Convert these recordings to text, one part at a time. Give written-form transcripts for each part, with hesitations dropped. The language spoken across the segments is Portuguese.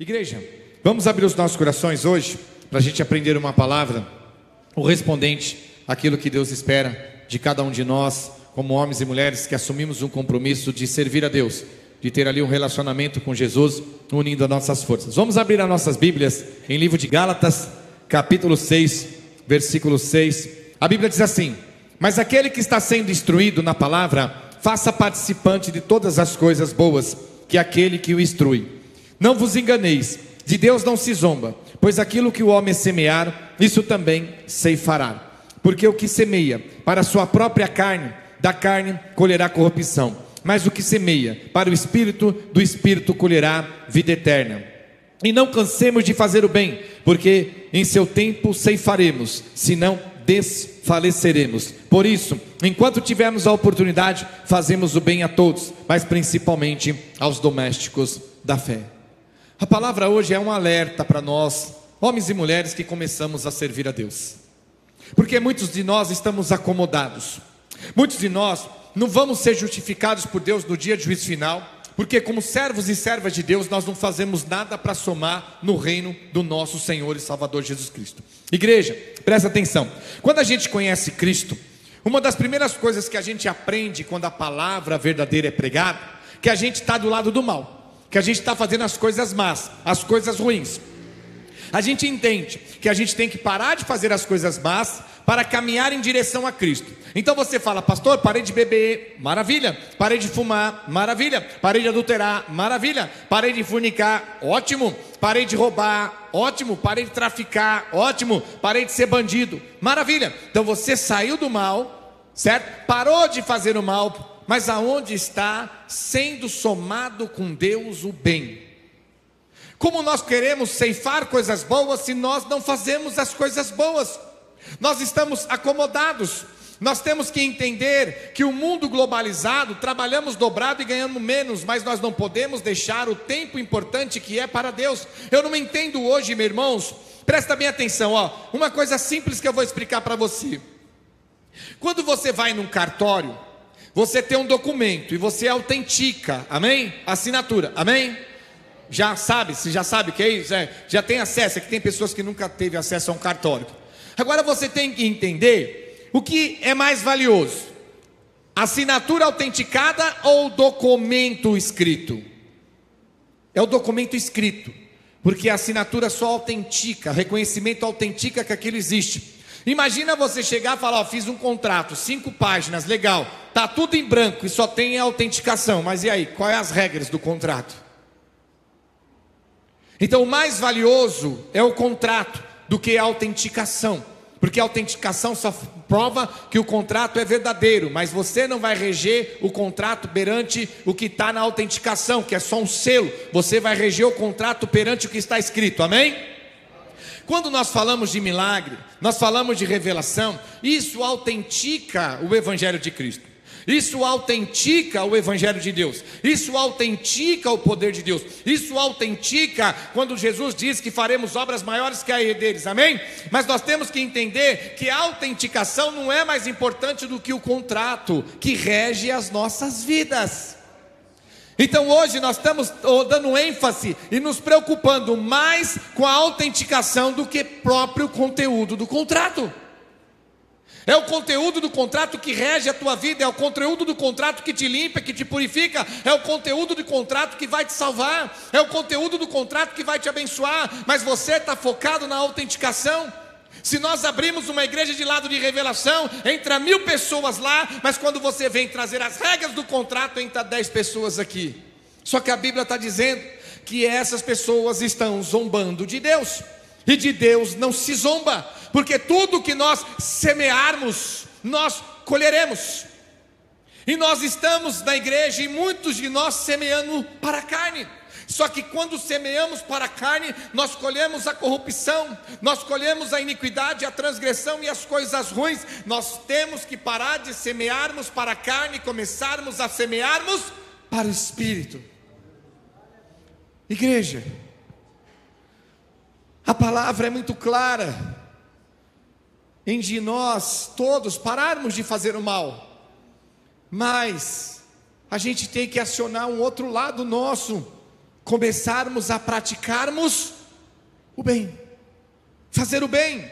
Igreja, vamos abrir os nossos corações hoje para a gente aprender uma palavra correspondente àquilo que Deus espera de cada um de nós, como homens e mulheres que assumimos um compromisso de servir a Deus, de ter ali um relacionamento com Jesus, unindo as nossas forças. Vamos abrir as nossas Bíblias em livro de Gálatas, capítulo 6, versículo 6. A Bíblia diz assim: mas aquele que está sendo instruído na palavra, faça participante de todas as coisas boas que aquele que o instrui. Não vos enganeis, de Deus não se zomba, pois aquilo que o homem semear, isso também ceifará. Porque o que semeia para a sua própria carne, da carne colherá corrupção, mas o que semeia para o Espírito, do Espírito colherá vida eterna. E não cansemos de fazer o bem, porque em seu tempo ceifaremos, senão desfaleceremos. Por isso, enquanto tivermos a oportunidade, fazemos o bem a todos, mas principalmente aos domésticos da fé. A palavra hoje é um alerta para nós, homens e mulheres que começamos a servir a Deus, porque muitos de nós estamos acomodados, muitos de nós não vamos ser justificados por Deus no dia de juízo final, porque como servos e servas de Deus, nós não fazemos nada para somar no reino do nosso Senhor e Salvador Jesus Cristo. Igreja, presta atenção, quando a gente conhece Cristo, uma das primeiras coisas que a gente aprende quando a palavra verdadeira é pregada, que a gente está do lado do mal, que a gente está fazendo as coisas más, as coisas ruins. A gente entende que a gente tem que parar de fazer as coisas más para caminhar em direção a Cristo. Então você fala: pastor, parei de beber, maravilha. Parei de fumar, maravilha. Parei de adulterar, maravilha. Parei de fornicar, ótimo. Parei de roubar, ótimo. Parei de traficar, ótimo. Parei de ser bandido, maravilha. Então você saiu do mal, certo? Parou de fazer o mal, mas aonde está sendo somado com Deus o bem? Como nós queremos ceifar coisas boas se nós não fazemos as coisas boas? Nós estamos acomodados. Nós temos que entender que o mundo globalizado, trabalhamos dobrado e ganhamos menos, mas nós não podemos deixar o tempo importante que é para Deus. Eu não entendo hoje, meus irmãos, presta bem atenção, uma coisa simples que eu vou explicar para você. Quando você vai num cartório, você tem um documento e você autentica, amém? Assinatura, amém? Você já sabe o que é isso? Já tem acesso, é que tem pessoas que nunca teve acesso a um cartório. Agora você tem que entender o que é mais valioso: assinatura autenticada ou documento escrito? É o documento escrito, porque a assinatura só autentica, reconhecimento autentica que aquilo existe. Imagina você chegar e falar: fiz um contrato, 5 páginas, legal, está tudo em branco e só tem a autenticação, mas e aí, quais as regras do contrato? Então o mais valioso é o contrato do que a autenticação, porque a autenticação só prova que o contrato é verdadeiro, mas você não vai reger o contrato perante o que está na autenticação, que é só um selo. Você vai reger o contrato perante o que está escrito, amém? Quando nós falamos de milagre, nós falamos de revelação, isso autentica o Evangelho de Cristo, isso autentica o Evangelho de Deus, isso autentica o poder de Deus, isso autentica quando Jesus diz que faremos obras maiores que a deles, amém? Mas nós temos que entender que a autenticação não é mais importante do que o contrato que rege as nossas vidas. Então hoje nós estamos dando ênfase e nos preocupando mais com a autenticação do que próprio conteúdo do contrato. É o conteúdo do contrato que rege a tua vida, é o conteúdo do contrato que te limpa, que te purifica, é o conteúdo do contrato que vai te salvar, é o conteúdo do contrato que vai te abençoar, mas você está focado na autenticação. Se nós abrimos uma igreja de lado de revelação, entra 1000 pessoas lá, mas quando você vem trazer as regras do contrato, entra 10 pessoas aqui. Só que a Bíblia está dizendo que essas pessoas estão zombando de Deus, e de Deus não se zomba, porque tudo que nós semearmos, nós colheremos. E nós estamos na igreja e muitos de nós semeando para a carne. Só que quando semeamos para a carne, nós colhemos a corrupção, nós colhemos a iniquidade, a transgressão e as coisas ruins. Nós temos que parar de semearmos para a carne e começarmos a semearmos para o Espírito. Igreja, a palavra é muito clara em de nós todos pararmos de fazer o mal, mas a gente tem que acionar um outro lado nosso, começarmos a praticarmos o bem, fazer o bem.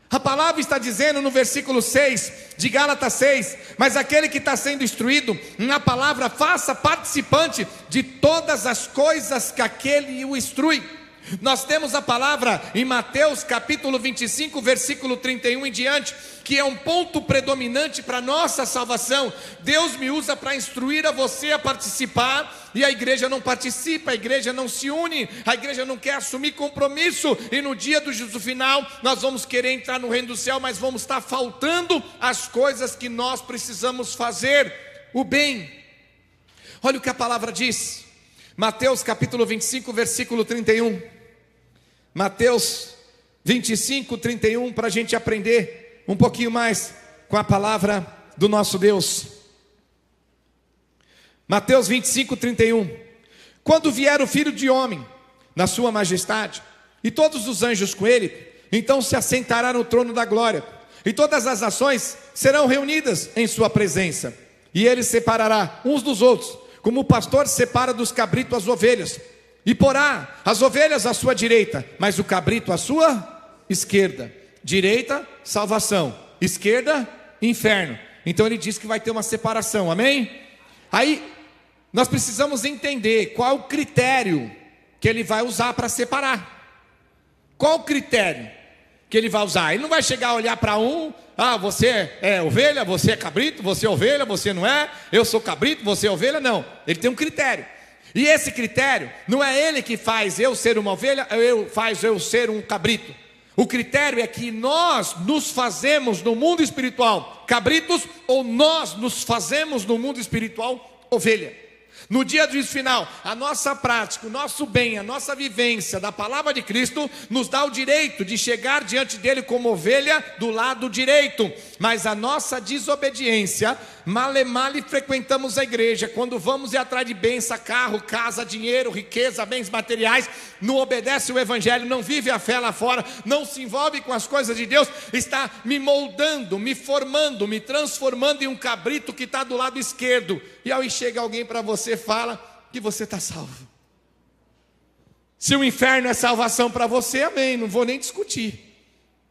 A palavra está dizendo no versículo 6 de Gálatas 6, mas aquele que está sendo instruído na palavra, faça participante de todas as coisas que aquele o instrui. Nós temos a palavra em Mateus capítulo 25, versículo 31 em diante, que é um ponto predominante para a nossa salvação. Deus me usa para instruir a você a participar, e a igreja não participa, a igreja não se une, a igreja não quer assumir compromisso, e no dia do juízo final, nós vamos querer entrar no reino do céu, mas vamos estar faltando as coisas que nós precisamos fazer, o bem. Olha o que a palavra diz, Mateus capítulo 25, versículo 31, Mateus 25, 31, para a gente aprender um pouquinho mais com a palavra do nosso Deus. Mateus 25, 31. Quando vier o Filho de Homem na sua majestade, e todos os anjos com ele, então se assentará no trono da glória, e todas as nações serão reunidas em sua presença, e ele separará uns dos outros, como o pastor separa dos cabritos as ovelhas, e porá as ovelhas à sua direita, mas o cabrito à sua esquerda. Direita, salvação; esquerda, inferno. Então ele diz que vai ter uma separação, amém? Aí nós precisamos entender qual o critério que ele vai usar para separar. Qual o critério que ele vai usar? Ele não vai chegar a olhar para um: ah, você é ovelha, você é cabrito, você é ovelha, você não é, eu sou cabrito, você é ovelha. Não, ele tem um critério. E esse critério, não é ele que faz eu ser uma ovelha, faz eu ser um cabrito. O critério é que nós nos fazemos no mundo espiritual cabritos, ou nós nos fazemos no mundo espiritual ovelha. No dia do juízo final, a nossa prática, o nosso bem, a nossa vivência da palavra de Cristo nos dá o direito de chegar diante dele como ovelha do lado direito. Mas a nossa desobediência, male frequentamos a igreja, quando vamos ir atrás de bênção, carro, casa, dinheiro, riqueza, bens materiais, não obedece o evangelho, não vive a fé lá fora, não se envolve com as coisas de Deus, está me moldando, me formando, me transformando em um cabrito que está do lado esquerdo. E aí chega alguém para você, fala que você está salvo. Se o inferno é salvação para você, amém, não vou nem discutir,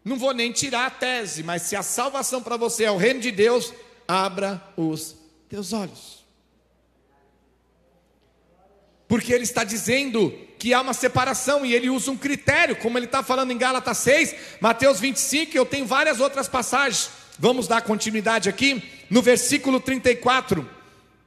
não vou nem tirar a tese. Mas se a salvação para você é o reino de Deus, abra os teus olhos, porque ele está dizendo que há uma separação, e ele usa um critério, como ele está falando em Gálatas 6, Mateus 25, eu tenho várias outras passagens. Vamos dar continuidade aqui, no versículo 34,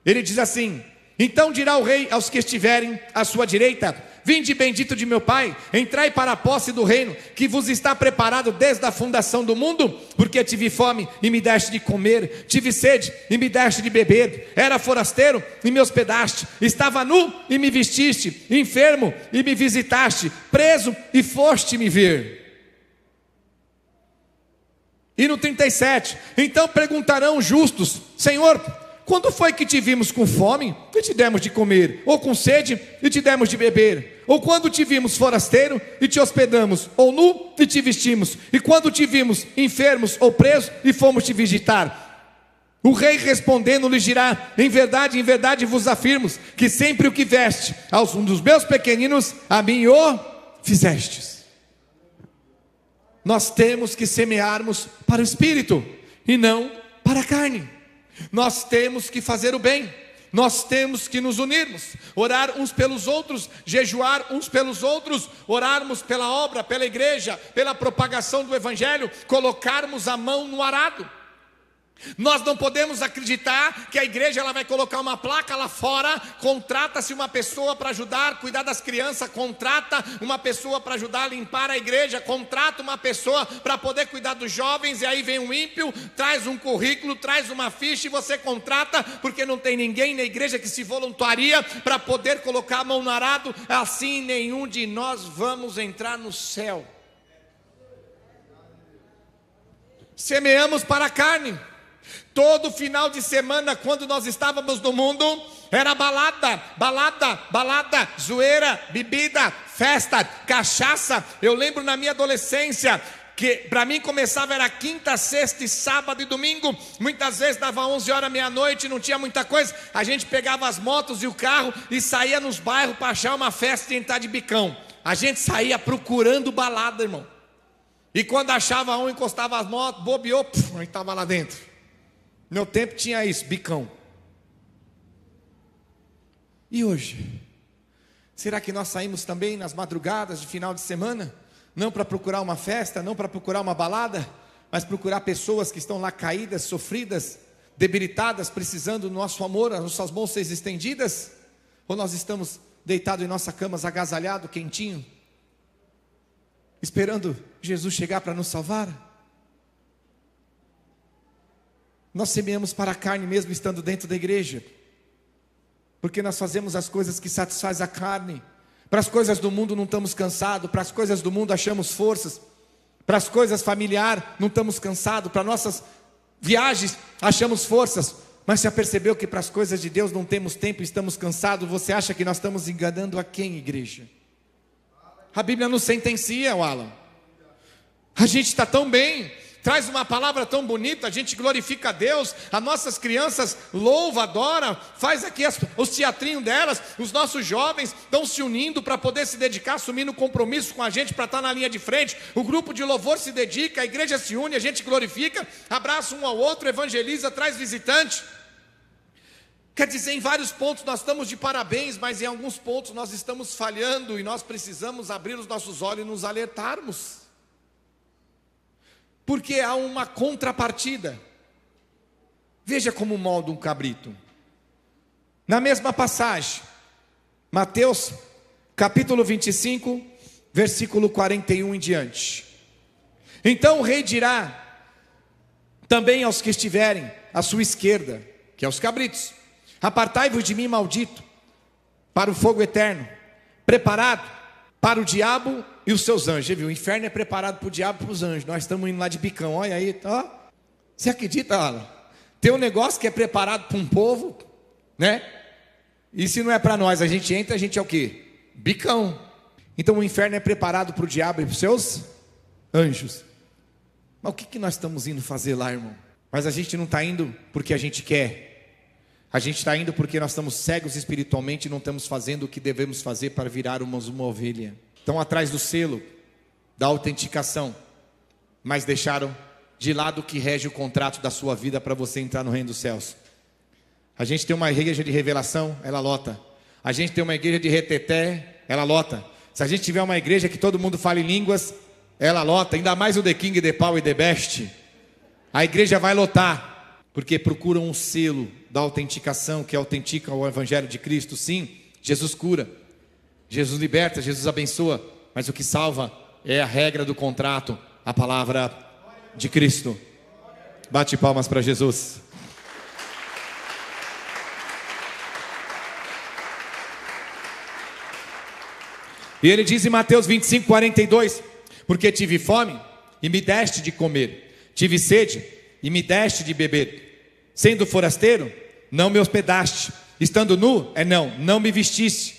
ele diz assim: então dirá o rei aos que estiverem à sua direita: vinde bendito de meu Pai, entrai para a posse do reino, que vos está preparado desde a fundação do mundo. Porque tive fome e me deste de comer, tive sede e me deste de beber, era forasteiro e me hospedaste, estava nu e me vestiste, enfermo e me visitaste, preso e foste me ver. E no 37, então perguntarão os justos: Senhor, quando foi que te vimos com fome e te demos de comer, ou com sede e te demos de beber? Ou quando te vimos forasteiro e te hospedamos, ou nu e te vestimos? E quando te vimos enfermos ou presos e fomos te visitar? O rei respondendo lhes dirá: em verdade vos afirmo, que sempre o que veste aos um dos meus pequeninos, a mim o fizestes. Nós temos que semearmos para o Espírito e não para a carne. Nós temos que fazer o bem, nós temos que nos unirmos, orar uns pelos outros, jejuar uns pelos outros, orarmos pela obra, pela igreja, pela propagação do evangelho, colocarmos a mão no arado. Nós não podemos acreditar que a igreja ela vai colocar uma placa lá fora: contrata-se uma pessoa para ajudar, cuidar das crianças, contrata uma pessoa para ajudar a limpar a igreja, contrata uma pessoa para poder cuidar dos jovens, e aí vem um ímpio, traz um currículo, traz uma ficha e você contrata, porque não tem ninguém na igreja que se voluntaria para poder colocar a mão no arado. Assim nenhum de nós vamos entrar no céu. Semeamos para a carne. Todo final de semana, quando nós estávamos no mundo, era balada, zoeira, bebida, festa, cachaça. Eu lembro na minha adolescência que para mim começava era quinta, sexta e sábado e domingo. Muitas vezes dava 11 horas, meia-noite, não tinha muita coisa. A gente pegava as motos e o carro e saía nos bairros para achar uma festa e entrar de bicão. A gente saía procurando balada, irmão. E quando achava um, encostava as motos, bobeou, a gente estava lá dentro. Meu tempo tinha isso, bicão. E hoje? Será que nós saímos também nas madrugadas de final de semana? Não para procurar uma festa, não para procurar uma balada, mas procurar pessoas que estão lá caídas, sofridas, debilitadas, precisando do nosso amor, as nossas mãos sejam estendidas? Ou nós estamos deitados em nossas camas, agasalhado, quentinho, esperando Jesus chegar para nos salvar? Nós semeamos para a carne mesmo estando dentro da igreja, porque nós fazemos as coisas que satisfazem a carne. Para as coisas do mundo não estamos cansados, para as coisas do mundo achamos forças, para as coisas familiares não estamos cansados, para nossas viagens achamos forças. Mas já percebeu que para as coisas de Deus não temos tempo e estamos cansados? Você acha que nós estamos enganando a quem, igreja? A Bíblia nos sentencia, Alan. A gente está tão bem, traz uma palavra tão bonita, a gente glorifica a Deus, as nossas crianças louvam, adoram, faz aqui os teatrinhos delas, os nossos jovens estão se unindo para poder se dedicar, assumindo compromisso com a gente para estar na linha de frente, o grupo de louvor se dedica, a igreja se une, a gente glorifica, abraça um ao outro, evangeliza, traz visitante. Quer dizer, em vários pontos nós estamos de parabéns, mas em alguns pontos nós estamos falhando e nós precisamos abrir os nossos olhos e nos alertarmos. Porque há uma contrapartida. Veja como molda um cabrito. Na mesma passagem, Mateus capítulo 25, versículo 41 em diante. Então o rei dirá também aos que estiverem à sua esquerda, que é os cabritos: apartai-vos de mim, maldito, para o fogo eterno, preparado para o diabo e os seus anjos. Viu? O inferno é preparado para o diabo e para os anjos. Nós estamos indo lá de bicão, olha aí, ó. Você acredita, Alan? Tem um negócio que é preparado para um povo, né? E se não é para nós, a gente entra, a gente é o quê? Bicão. Então o inferno é preparado para o diabo e para os seus anjos. Mas o que nós estamos indo fazer lá, irmão? Mas a gente não está indo porque a gente quer. A gente está indo porque nós estamos cegos espiritualmente e não estamos fazendo o que devemos fazer para virar uma ovelha. Estão atrás do selo da autenticação, mas deixaram de lado o que rege o contrato da sua vida para você entrar no reino dos céus. A gente tem uma igreja de revelação, ela lota. A gente tem uma igreja de reteté, ela lota. Se a gente tiver uma igreja que todo mundo fala em línguas, ela lota. Ainda mais o The King, The Power e The Best, a igreja vai lotar. Porque procuram um selo da autenticação, que autentica o evangelho de Cristo. Sim, Jesus cura, Jesus liberta, Jesus abençoa, mas o que salva é a regra do contrato, a palavra de Cristo. Bate palmas para Jesus. E ele diz em Mateus 25, 42: porque tive fome e me deste de comer, tive sede e me deste de beber, sendo forasteiro, não me hospedaste, estando nu, não me vestiste,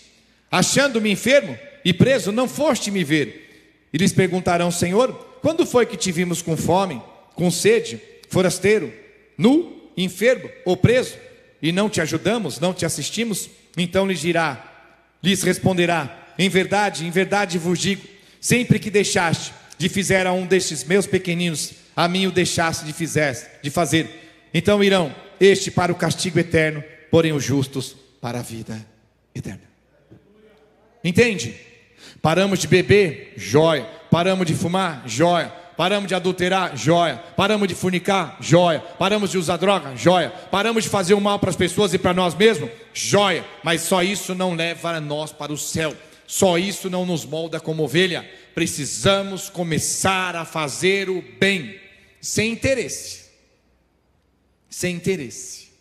achando-me enfermo e preso, não foste me ver. E lhes perguntarão: Senhor, quando foi que te vimos com fome, com sede, forasteiro, nu, enfermo ou preso, e não te ajudamos, não te assistimos? Então lhes responderá: em verdade vos digo, sempre que deixaste de fizer a um destes meus pequeninos, a mim o deixaste de fazer. Então irão este para o castigo eterno, porém os justos para a vida eterna. Entende? Paramos de beber, joia. Paramos de fumar, joia. Paramos de adulterar, joia. Paramos de fornicar, joia. Paramos de usar droga, joia. Paramos de fazer o mal para as pessoas e para nós mesmos, joia. Mas só isso não leva a nós para o céu. Só isso não nos molda como ovelha. Precisamos começar a fazer o bem, sem interesse. Sem interesse.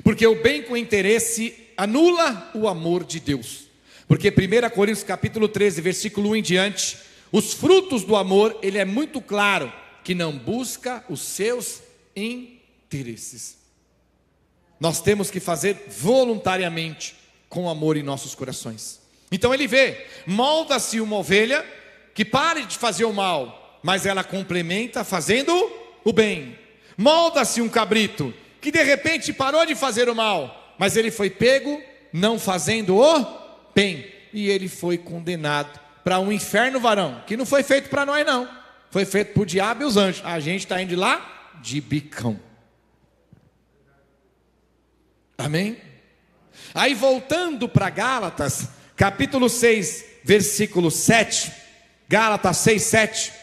Porque o bem com interesse anula o amor de Deus. Porque 1 Coríntios capítulo 13, versículo 1 em diante, os frutos do amor, ele é muito claro, que não busca os seus interesses. Nós temos que fazer voluntariamente, com amor em nossos corações. Então ele vê, molda-se uma ovelha que pare de fazer o mal, mas ela complementa fazendo o bem. Molda-se um cabrito que de repente parou de fazer o mal, mas ele foi pego não fazendo o bem, e ele foi condenado para um inferno, varão, que não foi feito para nós não, foi feito para o diabo e os anjos. A gente está indo lá de bicão. Amém? Aí voltando para Gálatas, capítulo 6, versículo 7, Gálatas 6, 7,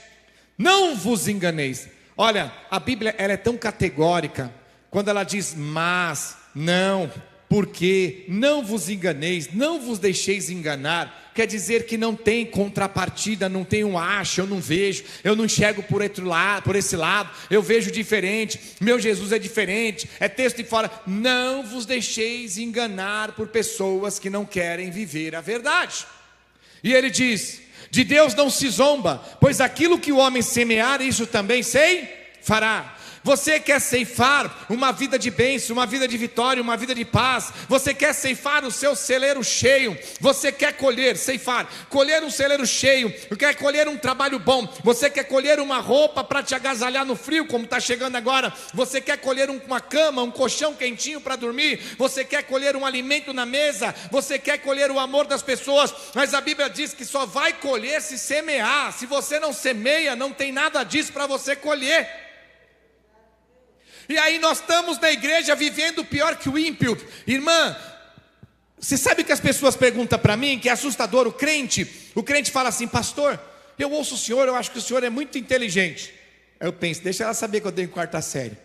não vos enganeis. Olha, a Bíblia ela é tão categórica, quando ela diz mas, não, porque, não vos enganeis, não vos deixeis enganar, quer dizer que não tem contrapartida, não tem um acho, eu não vejo, eu não enxergo por esse lado, eu vejo diferente, meu Jesus é diferente, é texto de fora. Não vos deixeis enganar por pessoas que não querem viver a verdade. E ele diz, de Deus não se zomba, pois aquilo que o homem semear, isso também fará. Você quer ceifar uma vida de bênção, uma vida de vitória, uma vida de paz. Você quer ceifar o seu celeiro cheio. Você quer colher, ceifar, colher um celeiro cheio. Quer colher um trabalho bom. Você quer colher uma roupa para te agasalhar no frio, como está chegando agora. Você quer colher uma cama, um colchão quentinho para dormir. Você quer colher um alimento na mesa. Você quer colher o amor das pessoas. Mas a Bíblia diz que só vai colher se semear. Se você não semeia, não tem nada disso para você colher. E aí nós estamos na igreja vivendo pior que o ímpio. Irmã, você sabe que as pessoas perguntam para mim, que é assustador, o crente fala assim, pastor, eu ouço o senhor, eu acho que o senhor é muito inteligente. Aí eu penso, deixa ela saber que eu tenho quarta série.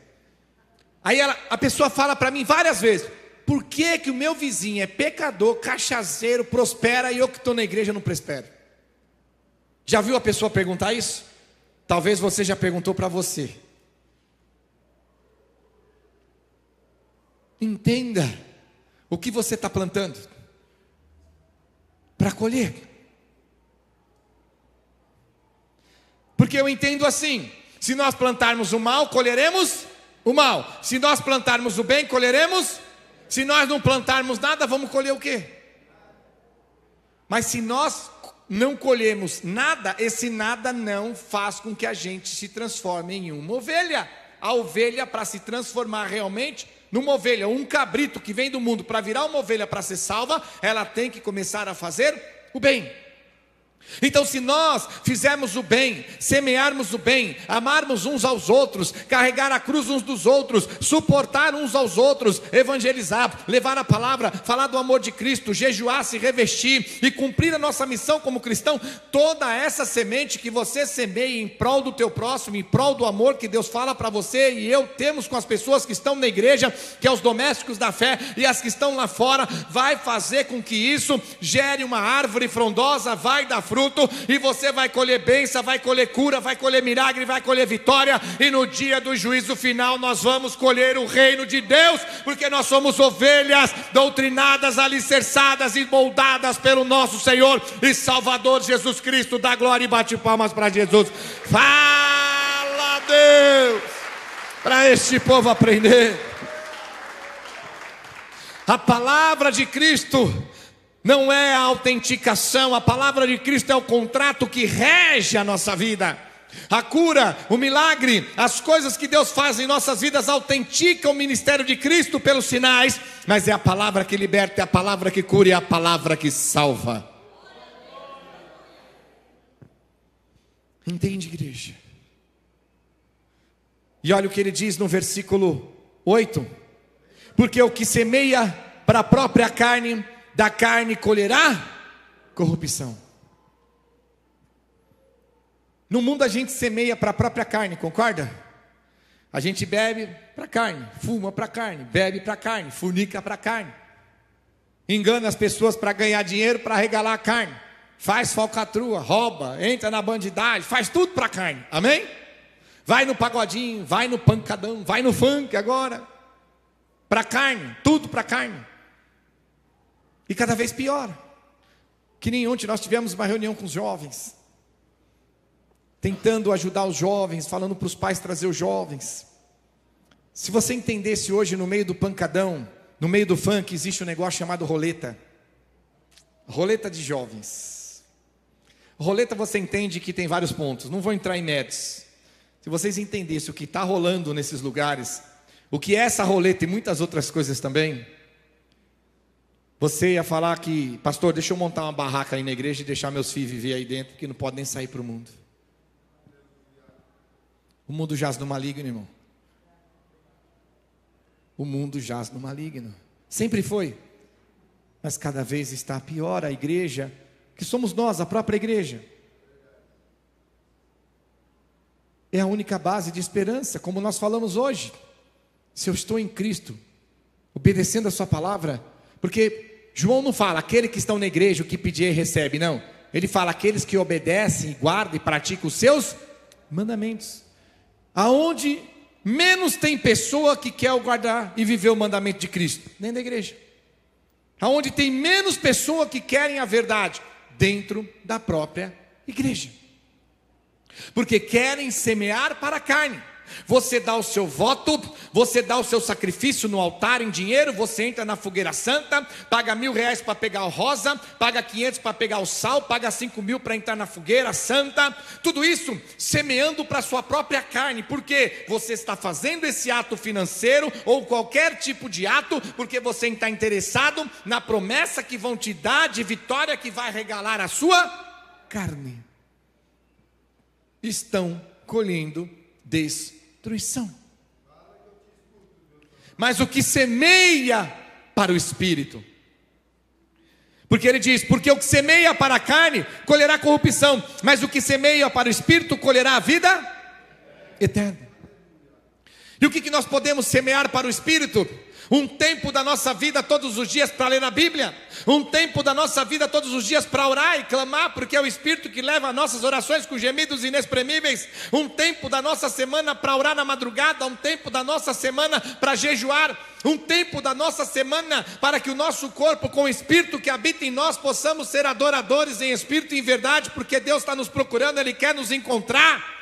Aí a pessoa fala para mim várias vezes, por que que o meu vizinho é pecador, cachaceiro, prospera e eu que estou na igreja não prospero? Já viu a pessoa perguntar isso? Talvez você já perguntou para você. Entenda o que você está plantando para colher. Porque eu entendo assim, se nós plantarmos o mal, colheremos o mal. Se nós plantarmos o bem, colheremos. Se nós não plantarmos nada, vamos colher o quê? Mas se nós não colhemos nada, esse nada não faz com que a gente se transforme em uma ovelha. A ovelha, para se transformar realmente numa ovelha, um cabrito que vem do mundo para virar uma ovelha para ser salva, ela tem que começar a fazer o bem. Então se nós fizermos o bem, semearmos o bem, amarmos uns aos outros, carregar a cruz uns dos outros, suportar uns aos outros, evangelizar, levar a palavra, falar do amor de Cristo, jejuar, se revestir e cumprir a nossa missão como cristão, toda essa semente que você semeia em prol do teu próximo, em prol do amor que Deus fala para você e eu temos com as pessoas que estão na igreja, que é os domésticos da fé e as que estão lá fora, vai fazer com que isso gere uma árvore frondosa, vai dar fruto, e você vai colher bênção, vai colher cura, vai colher milagre, vai colher vitória, e no dia do juízo final nós vamos colher o reino de Deus, porque nós somos ovelhas doutrinadas, alicerçadas e moldadas pelo nosso Senhor e Salvador Jesus Cristo. Dá glória e bate palmas para Jesus. Fala, Deus, para este povo aprender. A palavra de Cristo não é a autenticação, a palavra de Cristo é o contrato que rege a nossa vida. A cura, o milagre, as coisas que Deus faz em nossas vidas autenticam o ministério de Cristo pelos sinais, mas é a palavra que liberta, é a palavra que cura, é a palavra que salva. Entende, igreja? E olha o que ele diz no versículo 8: porque o que semeia para a própria carne, da carne colherá corrupção. No mundo a gente semeia para a própria carne, concorda? A gente bebe para a carne, fuma para a carne, bebe para a carne, fornica para a carne, engana as pessoas para ganhar dinheiro, para regalar a carne, faz falcatrua, rouba, entra na bandidagem, faz tudo para a carne, amém? Vai no pagodinho, vai no pancadão, vai no funk agora, para a carne, tudo para a carne. E cada vez pior. Que nem ontem nós tivemos uma reunião com os jovens, tentando ajudar os jovens, falando para os pais trazer os jovens. Se você entendesse hoje no meio do pancadão, no meio do funk, existe um negócio chamado roleta. Roleta de jovens. Roleta você entende que tem vários pontos, não vou entrar em méritos. Se vocês entendessem o que está rolando nesses lugares, o que é essa roleta e muitas outras coisas também, você ia falar que, pastor, deixa eu montar uma barraca aí na igreja e deixar meus filhos viver aí dentro, que não podem nem sair para o mundo. O mundo jaz no maligno, irmão. O mundo jaz no maligno. Sempre foi. Mas cada vez está pior. A igreja, que somos nós, a própria igreja, é a única base de esperança, como nós falamos hoje. Se eu estou em Cristo, obedecendo a sua palavra, porque João não fala, aquele que estão na igreja, o que pedir recebe, não. Ele fala, aqueles que obedecem, guardam e praticam os seus mandamentos. Aonde menos tem pessoa que quer guardar e viver o mandamento de Cristo? Dentro da igreja. Aonde tem menos pessoa que querem a verdade? Dentro da própria igreja. Porque querem semear para a carne. Você dá o seu voto, você dá o seu sacrifício no altar em dinheiro, você entra na fogueira santa, paga R$1.000 para pegar o rosa, paga 500 para pegar o sal, paga 5.000 para entrar na fogueira santa, tudo isso semeando para a sua própria carne, porque você está fazendo esse ato financeiro, ou qualquer tipo de ato, porque você está interessado na promessa que vão te dar de vitória que vai regalar a sua carne. Estão colhendo destruição. Mas o que semeia para o Espírito, porque ele diz, porque o que semeia para a carne colherá corrupção, mas o que semeia para o Espírito colherá a vida eterna. E o que nós podemos semear para o Espírito? Um tempo da nossa vida todos os dias para ler a Bíblia, um tempo da nossa vida todos os dias para orar e clamar, porque é o Espírito que leva as nossas orações com gemidos inexprimíveis, um tempo da nossa semana para orar na madrugada, um tempo da nossa semana para jejuar, um tempo da nossa semana para que o nosso corpo com o Espírito que habita em nós possamos ser adoradores em Espírito e em verdade, porque Deus está nos procurando, Ele quer nos encontrar.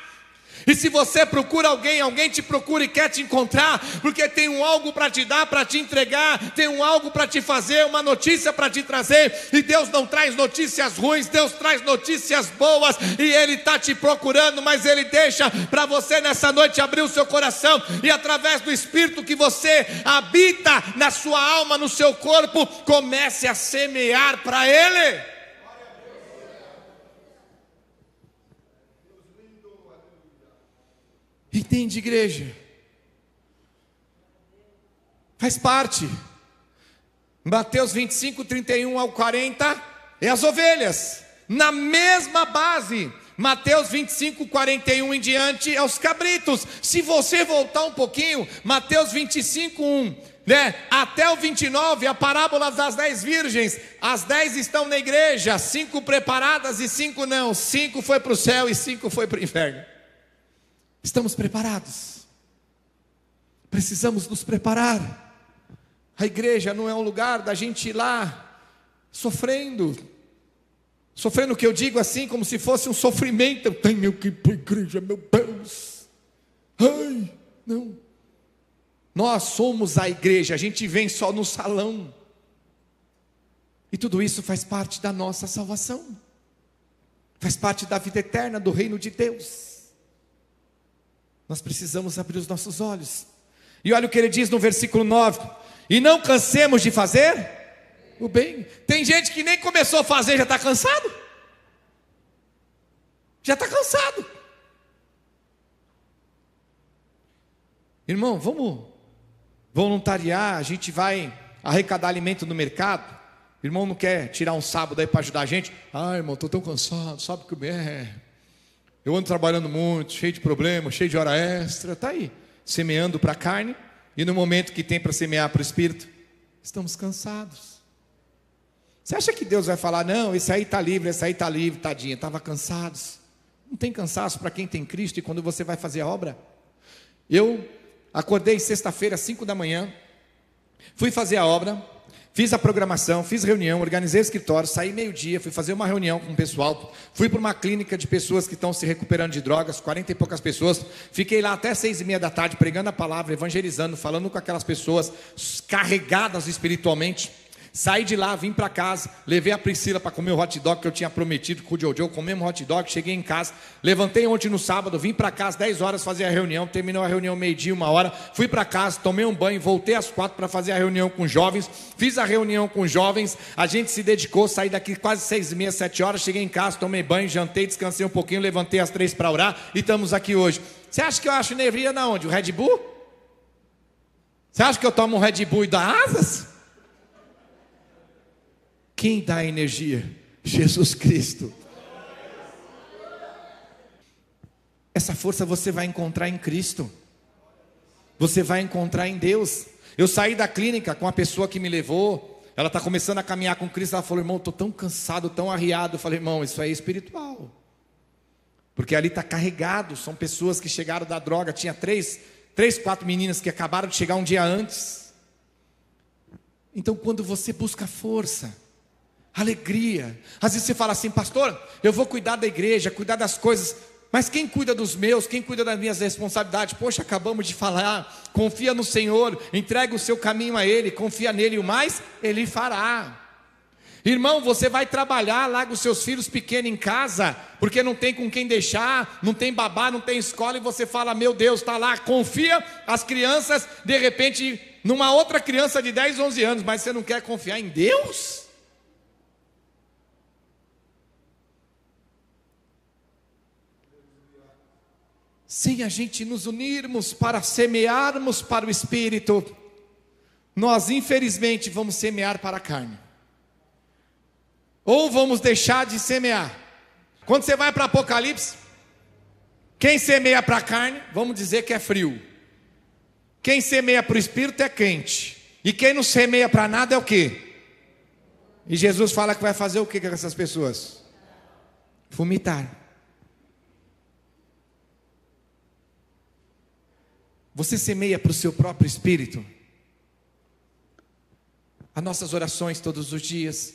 E se você procura alguém, alguém te procura e quer te encontrar, porque tem um algo para te dar, para te entregar, tem um algo para te fazer, uma notícia para te trazer, e Deus não traz notícias ruins, Deus traz notícias boas, e Ele está te procurando, mas Ele deixa para você nessa noite abrir o seu coração, e através do Espírito que você habita na sua alma, no seu corpo, comece a semear para Ele. Entende, igreja? Faz parte. Mateus 25, 31 ao 40 é as ovelhas. Na mesma base, Mateus 25, 41 em diante é os cabritos. Se você voltar um pouquinho, Mateus 25, 1, até o 29, a parábola das 10 virgens. As 10 estão na igreja, 5 preparadas e 5 não. 5 foi para o céu e 5 foi para o inferno. Estamos preparados? Precisamos nos preparar. A igreja não é um lugar da gente ir lá sofrendo o que eu digo assim, como se fosse um sofrimento. Eu tenho que ir para a igreja, meu Deus. Ai, não. Nós somos a igreja, a gente vem só no salão. E tudo isso faz parte da nossa salvação. Faz parte da vida eterna, do reino de Deus. Nós precisamos abrir os nossos olhos. E olha o que ele diz no versículo 9: e não cansemos de fazer o bem. Tem gente que nem começou a fazer, já está cansado. Já está cansado. Irmão, vamos voluntariar. A gente vai arrecadar alimento no mercado. O irmão não quer tirar um sábado aí para ajudar a gente. Ah, irmão, estou tão cansado, sabe o que é? Eu ando trabalhando muito, cheio de problemas, cheio de hora extra. Está aí, semeando para a carne. E no momento que tem para semear para o Espírito, estamos cansados. Você acha que Deus vai falar, não, esse aí está livre, tadinha, estava cansados. Não tem cansaço para quem tem Cristo. E quando você vai fazer a obra? Eu acordei sexta-feira às 5 da manhã, fui fazer a obra, fiz a programação, fiz reunião, organizei o escritório, saí meio-dia, fui fazer uma reunião com o pessoal, fui para uma clínica de pessoas que estão se recuperando de drogas, 40 e poucas pessoas, fiquei lá até 6:30 da tarde, pregando a palavra, evangelizando, falando com aquelas pessoas carregadas espiritualmente. Saí de lá, vim para casa, levei a Priscila para comer o hot dog que eu tinha prometido com o Jojo, comemos hot dog, cheguei em casa, levantei ontem no sábado, vim para casa 10 horas fazer a reunião, terminou a reunião meio-dia, 1h, fui para casa, tomei um banho, voltei às 4 para fazer a reunião com os jovens, fiz a reunião com os jovens, a gente se dedicou, saí daqui quase 6h30, 7h, cheguei em casa, tomei banho, jantei, descansei um pouquinho, levantei às 3 para orar e estamos aqui hoje. Você acha que eu acho energia na onde? O Red Bull? Você acha que eu tomo um Red Bull e dá asas? Quem dá energia? Jesus Cristo. Essa força você vai encontrar em Cristo. Você vai encontrar em Deus. Eu saí da clínica com a pessoa que me levou. Ela está começando a caminhar com Cristo. Ela falou: irmão, estou tão cansado, tão arriado. Eu falei: irmão, isso aí é espiritual. Porque ali está carregado. São pessoas que chegaram da droga. Tinha 4 meninas que acabaram de chegar um dia antes. Então quando você busca força, alegria, às vezes você fala assim: pastor, eu vou cuidar da igreja, cuidar das coisas, mas quem cuida dos meus, quem cuida das minhas responsabilidades? Poxa, acabamos de falar, confia no Senhor, entrega o seu caminho a Ele, confia nele, e o mais Ele fará. Irmão, você vai trabalhar, larga os seus filhos pequenos em casa, porque não tem com quem deixar, não tem babá, não tem escola, e você fala: meu Deus, está lá, confia as crianças, de repente, numa outra criança de 10, 11 anos, mas você não quer confiar em Deus? Sem a gente nos unirmos para semearmos para o Espírito, nós infelizmente vamos semear para a carne. Ou vamos deixar de semear. Quando você vai para Apocalipse, quem semeia para a carne, vamos dizer que é frio. Quem semeia para o Espírito é quente. E quem não semeia para nada é o quê? E Jesus fala que vai fazer o que com essas pessoas? Vomitar. Você semeia para o seu próprio espírito? As nossas orações todos os dias,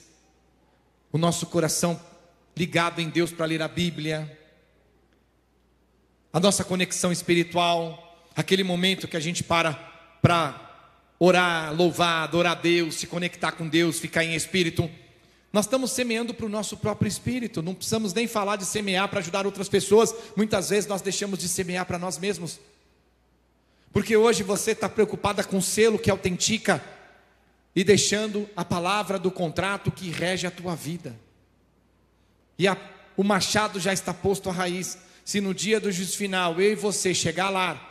o nosso coração ligado em Deus para ler a Bíblia, a nossa conexão espiritual, aquele momento que a gente para orar, louvar, adorar a Deus, se conectar com Deus, ficar em espírito. Nós estamos semeando para o nosso próprio espírito. Não precisamos nem falar de semear para ajudar outras pessoas. Muitas vezes nós deixamos de semear para nós mesmos. Porque hoje você está preocupada com o selo que autentica e deixando a palavra do contrato que rege a tua vida. E o machado já está posto à raiz. Se no dia do juízo final eu e você chegar lá,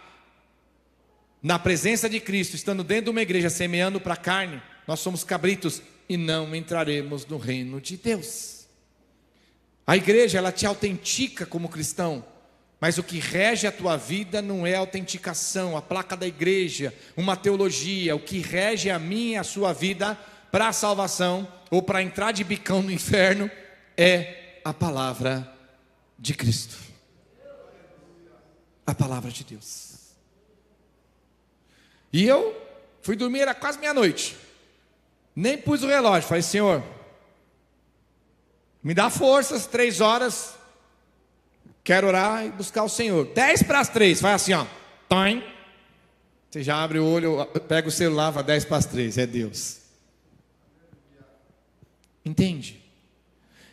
na presença de Cristo, estando dentro de uma igreja semeando para a carne, nós somos cabritos e não entraremos no reino de Deus. A igreja, ela te autentica como cristão. Mas o que rege a tua vida não é a autenticação, a placa da igreja, uma teologia. O que rege a minha e a sua vida para a salvação ou para entrar de bicão no inferno é a palavra de Cristo. A palavra de Deus. E eu fui dormir, era quase meia-noite. Nem pus o relógio, falei: Senhor, me dá forças, 3 horas... Quero orar e buscar o Senhor. 10 para as 3, vai assim, ó. Toim. Você já abre o olho, pega o celular, vai 10 para as 3, é Deus. Entende?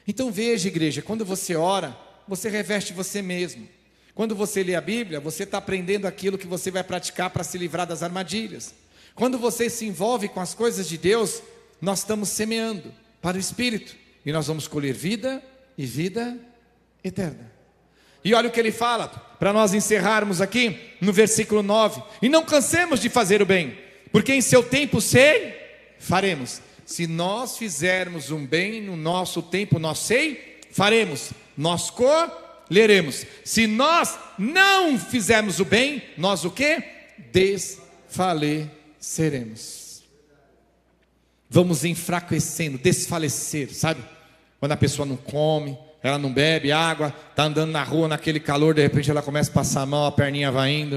Então veja, igreja, quando você ora, você reveste você mesmo. Quando você lê a Bíblia, você está aprendendo aquilo que você vai praticar para se livrar das armadilhas. Quando você se envolve com as coisas de Deus, nós estamos semeando para o Espírito. E nós vamos colher vida e vida eterna. E olha o que ele fala, para nós encerrarmos aqui, no versículo 9. E não cansemos de fazer o bem, porque em seu tempo faremos. Se nós fizermos um bem no nosso tempo, nós faremos. Nós colheremos. Se nós não fizermos o bem, nós o quê? Desfaleceremos. Vamos enfraquecendo, desfalecer, sabe? Quando a pessoa não come, ela não bebe água, está andando na rua naquele calor, de repente ela começa a passar a mão, a perninha vai indo,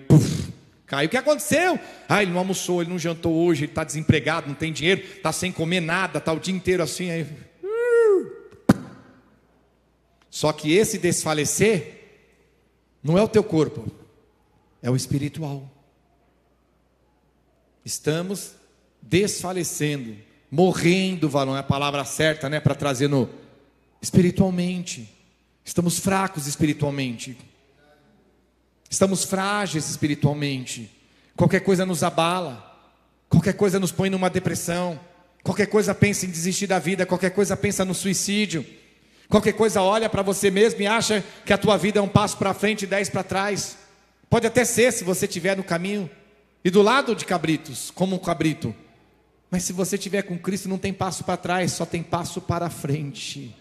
puf, caiu. O que aconteceu? Ele não almoçou, ele não jantou hoje, ele está desempregado, não tem dinheiro, está sem comer nada, está o dia inteiro assim. Aí. Só que esse desfalecer não é o teu corpo, é o espiritual. Estamos desfalecendo morrendo, varão, é a palavra certa, né, para trazer no espiritualmente. Estamos fracos espiritualmente. Estamos frágeis espiritualmente. Qualquer coisa nos abala. Qualquer coisa nos põe numa depressão. Qualquer coisa pensa em desistir da vida. Qualquer coisa pensa no suicídio. Qualquer coisa olha para você mesmo e acha que a tua vida é um passo para frente e 10 para trás. Pode até ser, se você estiver no caminho e do lado de cabritos, como um cabrito. Mas se você estiver com Cristo, não tem passo para trás, só tem passo para frente.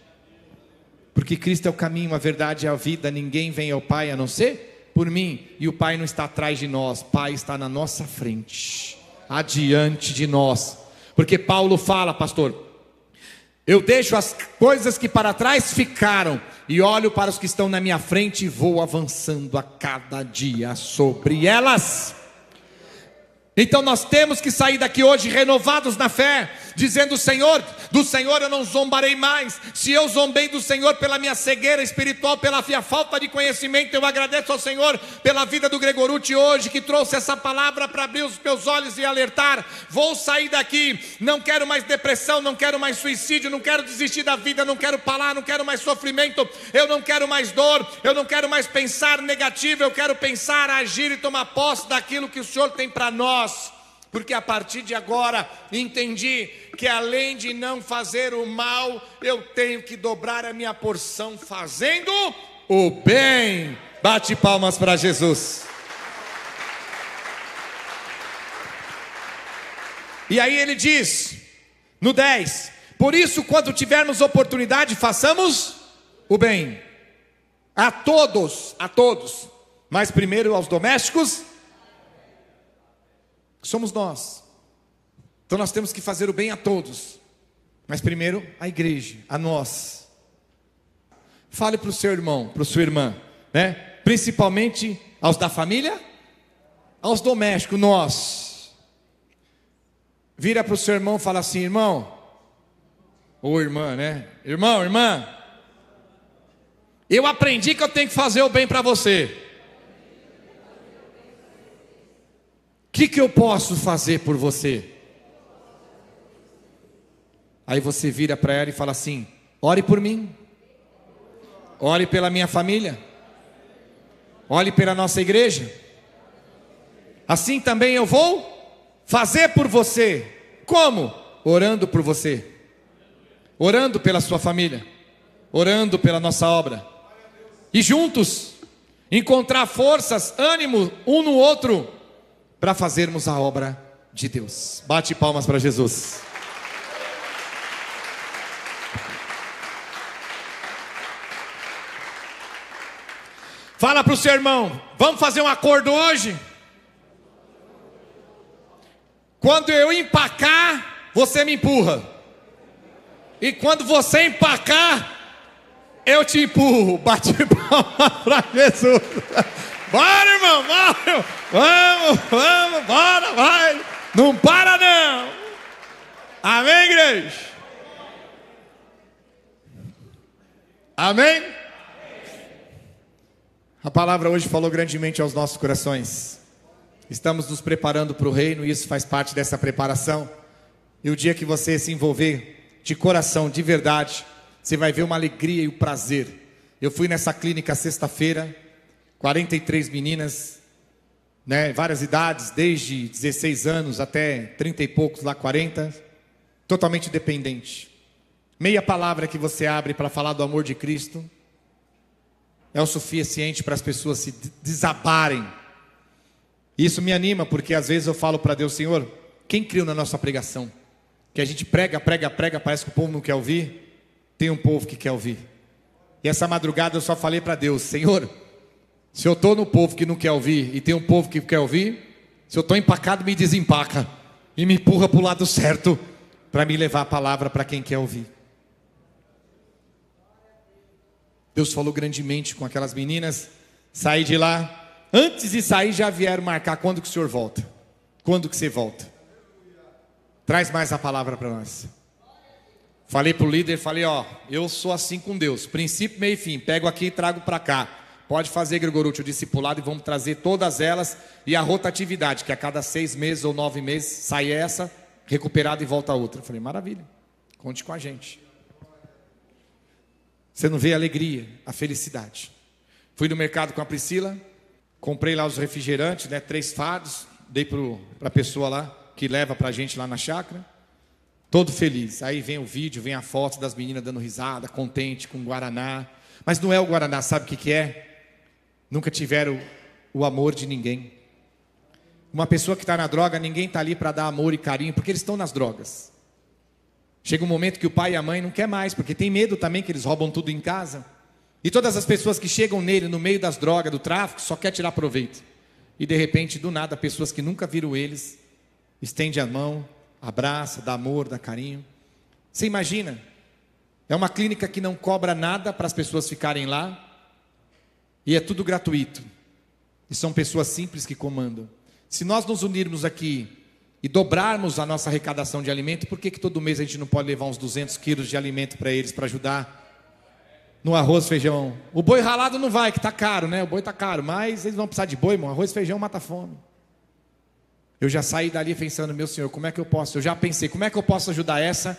Porque Cristo é o caminho, a verdade e a vida. Ninguém vem ao Pai a não ser por mim. E o Pai não está atrás de nós, o Pai está na nossa frente, adiante de nós. Porque Paulo fala, pastor, eu deixo as coisas que para trás ficaram e olho para os que estão na minha frente e vou avançando a cada dia sobre elas. Então nós temos que sair daqui hoje renovados na fé, dizendo: Senhor, do Senhor eu não zombarei mais. Se eu zombei do Senhor pela minha cegueira espiritual, pela minha falta de conhecimento, eu agradeço ao Senhor pela vida do Gregorucci hoje, que trouxe essa palavra para abrir os meus olhos e alertar. Vou sair daqui, não quero mais depressão, não quero mais suicídio, não quero desistir da vida, não quero parar, não quero mais sofrimento, eu não quero mais dor, eu não quero mais pensar negativo, eu quero pensar, agir e tomar posse daquilo que o Senhor tem para nós. Porque a partir de agora entendi que além de não fazer o mal, eu tenho que dobrar a minha porção fazendo o bem. Bate palmas para Jesus. E aí ele diz, no 10: por isso, quando tivermos oportunidade, façamos o bem a todos, mas primeiro aos domésticos. Somos nós. Então nós temos que fazer o bem a todos, mas primeiro a igreja, a nós. Fale para o seu irmão, para a sua irmã, né? Principalmente aos da família, aos domésticos, nós. Vira para o seu irmão e fala assim: irmão, ou irmã, né? Irmão, irmã, eu aprendi que eu tenho que fazer o bem para você. O que eu posso fazer por você? Aí você vira para ela e fala assim: ore por mim, ore pela minha família, ore pela nossa igreja. Assim também eu vou fazer por você. Como? Orando por você, orando pela sua família, orando pela nossa obra. E juntos encontrar forças, ânimo um no outro, para fazermos a obra de Deus. Bate palmas para Jesus. Fala para o seu irmão: vamos fazer um acordo hoje? Quando eu empacar, você me empurra. E quando você empacar, eu te empurro. Bate palmas para Jesus. Bora, irmão, bora. Vamos, bora, vai. Não para não. Amém, igreja? Amém? A palavra hoje falou grandemente aos nossos corações. Estamos nos preparando para o reino e isso faz parte dessa preparação. E o dia que você se envolver de coração, de verdade, você vai ver uma alegria e o prazer. Eu fui nessa clínica sexta-feira, 43 meninas, né, várias idades, desde 16 anos até 30 e poucos, lá 40, totalmente dependente. Meia palavra que você abre para falar do amor de Cristo é o suficiente para as pessoas se desabarem. Isso me anima, porque às vezes eu falo para Deus: Senhor, quem criou na nossa pregação? Que a gente prega, parece que o povo não quer ouvir. Tem um povo que quer ouvir. E essa madrugada eu só falei para Deus: Senhor, se eu estou no povo que não quer ouvir e tem um povo que quer ouvir, se eu estou empacado, me desempaca e me empurra para o lado certo, para me levar a palavra para quem quer ouvir. Deus falou grandemente com aquelas meninas. Saí de lá, antes de sair já vieram marcar: quando que o senhor volta? Quando que você volta? Traz mais a palavra para nós. Falei para o líder, falei: ó, eu sou assim com Deus, princípio, meio e fim, pego aqui e trago para cá. Pode fazer, Gregorucci, o discipulado, e vamos trazer todas elas. E a rotatividade, que a cada 6 meses ou 9 meses sai essa, recuperada e volta a outra. Eu falei, maravilha, conte com a gente. Você não vê a alegria, a felicidade. Fui no mercado com a Priscila, comprei lá os refrigerantes, 3 fardos, dei para a pessoa lá, que leva para a gente lá na chácara, todo feliz. Aí vem o vídeo, vem a foto das meninas dando risada, contente com o Guaraná. Mas não é o Guaraná, sabe o que é? Nunca tiveram o amor de ninguém. Uma pessoa que está na droga, ninguém está ali para dar amor e carinho, porque eles estão nas drogas. Chega um momento que o pai e a mãe não quer mais, porque tem medo também que eles roubam tudo em casa. E todas as pessoas que chegam nele, no meio das drogas, do tráfico, só quer tirar proveito. E de repente, do nada, pessoas que nunca viram eles, estende a mão, abraça, dá amor, dá carinho. Você imagina? É uma clínica que não cobra nada para as pessoas ficarem lá. E é tudo gratuito. E são pessoas simples que comandam. Se nós nos unirmos aqui e dobrarmos a nossa arrecadação de alimento, por que todo mês a gente não pode levar uns 200 quilos de alimento para eles, para ajudar no arroz, feijão? O boi ralado não vai, que está caro, né? O boi está caro, mas eles vão precisar de boi, irmão. Arroz e feijão mata a fome. Eu já saí dali pensando, meu Senhor, como é que eu posso? Eu já pensei, como é que eu posso ajudar essa?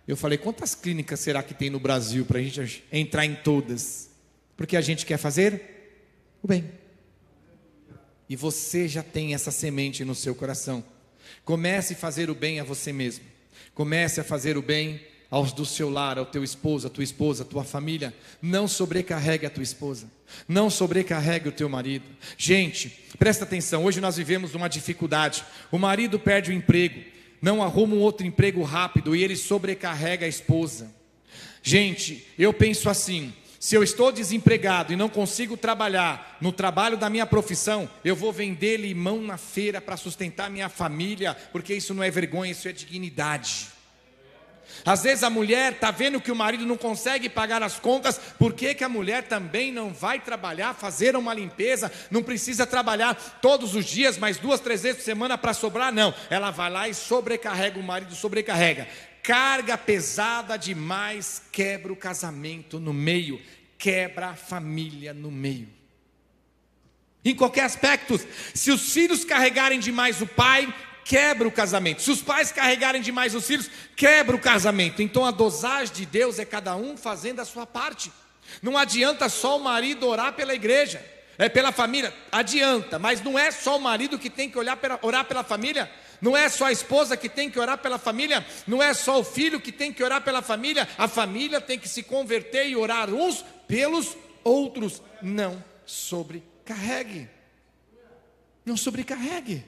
Eu falei, quantas clínicas será que tem no Brasil para a gente entrar em todas? Porque a gente quer fazer o bem. E você já tem essa semente no seu coração. Comece a fazer o bem a você mesmo. Comece a fazer o bem aos do seu lar, ao teu esposo, a tua esposa, a tua família. Não sobrecarregue a tua esposa. Não sobrecarregue o teu marido. Gente, presta atenção, hoje nós vivemos uma dificuldade. O marido perde o emprego, não arruma um outro emprego rápido e ele sobrecarrega a esposa. Gente, eu penso assim, se eu estou desempregado e não consigo trabalhar no trabalho da minha profissão, eu vou vender limão na feira para sustentar minha família, porque isso não é vergonha, isso é dignidade. Às vezes a mulher está vendo que o marido não consegue pagar as contas, por que a mulher também não vai trabalhar, fazer uma limpeza? Não precisa trabalhar todos os dias, mas 2, 3 vezes por semana para sobrar, não. Ela vai lá e sobrecarrega, o marido sobrecarrega. Carga pesada demais quebra o casamento no meio, quebra a família no meio. Em qualquer aspecto, se os filhos carregarem demais o pai, quebra o casamento. Se os pais carregarem demais os filhos, quebra o casamento. Então a dosagem de Deus é cada um fazendo a sua parte. Não adianta só o marido orar pela igreja, pela família. Adianta, mas não é só o marido que tem que orar pela família. Não é só a esposa que tem que orar pela família. Não é só o filho que tem que orar pela família. A família tem que se converter e orar uns pelos outros. Não sobrecarregue. Não sobrecarregue.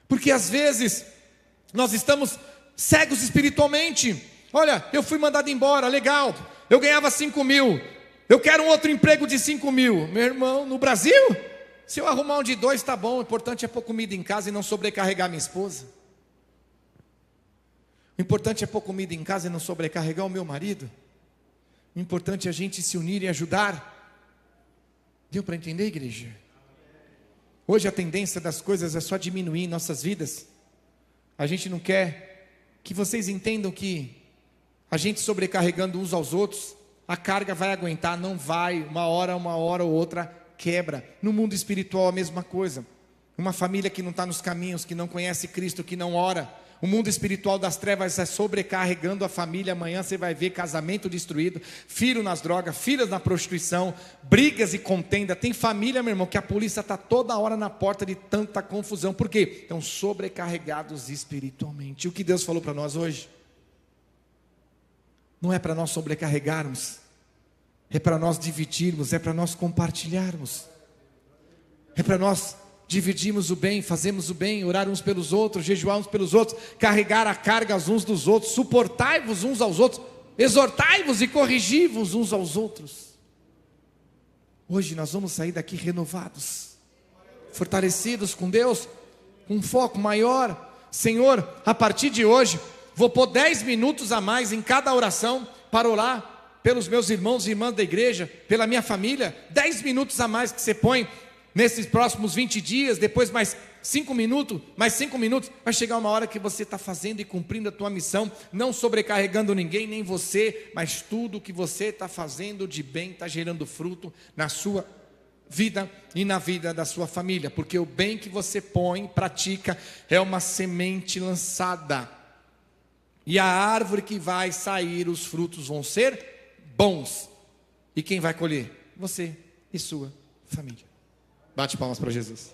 Porque às vezes nós estamos cegos espiritualmente. Olha, eu fui mandado embora, legal, eu ganhava 5 mil, eu quero um outro emprego de 5 mil. Meu irmão, no Brasil, se eu arrumar um de 2 está bom, o importante é pôr comida em casa e não sobrecarregar minha esposa. O importante é pôr comida em casa e não sobrecarregar o meu marido. O importante é a gente se unir e ajudar. Deu para entender, igreja? Hoje a tendência das coisas é só diminuir em nossas vidas. A gente não quer que vocês entendam que a gente sobrecarregando uns aos outros, a carga vai aguentar, não vai, uma hora ou outra quebra. No mundo espiritual a mesma coisa. Uma família que não está nos caminhos, que não conhece Cristo, que não ora, o mundo espiritual das trevas é sobrecarregando a família. Amanhã você vai ver casamento destruído, filho nas drogas, filhas na prostituição, brigas e contenda. Tem família, meu irmão, que a polícia está toda hora na porta de tanta confusão. Por quê? Estão sobrecarregados espiritualmente. E o que Deus falou para nós hoje? Não é para nós sobrecarregarmos, é para nós dividirmos, é para nós compartilharmos, é para nós dividimos o bem, fazemos o bem, orar uns pelos outros, jejuar uns pelos outros, carregar a carga uns dos outros, suportai-vos uns aos outros, exortai-vos e corrigi-vos uns aos outros. Hoje nós vamos sair daqui renovados, fortalecidos com Deus, com um foco maior. Senhor, a partir de hoje, vou pôr 10 minutos a mais em cada oração, para orar pelos meus irmãos e irmãs da igreja, pela minha família. 10 minutos a mais que você põe nesses próximos 20 dias, depois mais 5 minutos, vai chegar uma hora que você está fazendo e cumprindo a tua missão, não sobrecarregando ninguém, nem você, mas tudo que você está fazendo de bem, está gerando fruto na sua vida e na vida da sua família, porque o bem que você põe, pratica, é uma semente lançada, e a árvore que vai sair, os frutos vão ser bons, e quem vai colher? Você e sua família. Bate palmas para Jesus.